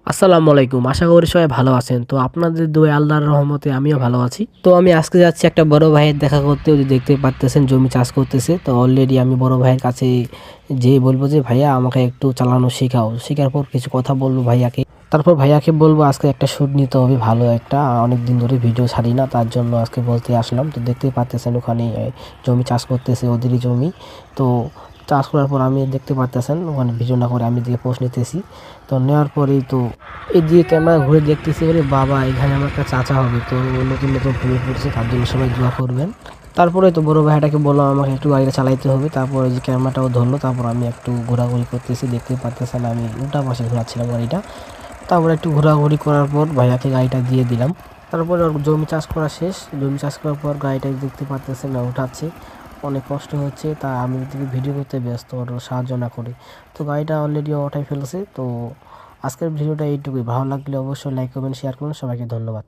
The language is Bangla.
আসসালামু আলাইকুম। আশা করি সবাই ভালো আছেন। তো আপনাদের দোয়ায় আল্লাহর রহমতে আমিও ভালো আছি। তো আমি আজকে যাচ্ছি একটা বড় ভাইয়ের দেখা করতে। ওই যে দেখতে পারতেছেন জমি চাষ করতেছে। তো অলরেডি আমি বড় ভাইয়ের কাছে যেয়ে বলবো যে ভাইয়া আমাকে একটু চালানো শেখাও। শেখার পর কিছু কথা বলবো ভাইয়াকে। তারপর ভাইয়াকে বলবো আজকে একটা শুট নিতে হবে ভালো একটা। অনেকদিন ধরে ভিডিও ছাড়ি না, তার জন্য আজকে বলতে আসলাম। তো দেখতেই পারতেছেন ওখানে জমি চাষ করতেছে, ওদেরই জমি। তো চাষ করার পর আমি দেখতে পারতেছেন ওখানে ভিডিও না করে আমি দিকে পোস্ট নিতেছি। তো নেওয়ার পরেই তো এদিকে ক্যামেরা ঘুরে দেখতেছি, ওরে বাবা এখানে আমার একটা চাচা হবে। তো ও নতুন নতুন প্রেমে পড়ছে, তার জন্য সবাই দোয়া করবেন। তারপরে তো বড় ভাইটাকে বললাম আমাকে একটু গাড়িটা চালাইতে হবে। তারপরে যে ক্যামেরাটাও ধরলো, তারপর আমি একটু ঘোরাঘুরি করতেছি, দেখতে পারতেছেন আমি উল্টা পাশে ঘোরাচ্ছিলাম গাড়িটা। তারপরে একটু ঘোরাঘুরি করার পর ভাইয়াকে গাড়িটা দিয়ে দিলাম। তারপরে ওর জমি চাষ করা শেষ। জমি চাষ করার পর গাড়িটা দেখতে পারতেছেন না উঠাচ্ছে, অনেক কষ্ট হচ্ছে। তা আমি এদিকে ভিডিও করতে ব্যস্ত, ওর সাহায্য না করে। তো গাড়িটা অলরেডি ওঠাই ফেলছে। তো আজকের ভিডিওটা এইটুকুই। ভালো লাগলে অবশ্যই লাইক করবেন, শেয়ার করবেন। সবাইকে ধন্যবাদ।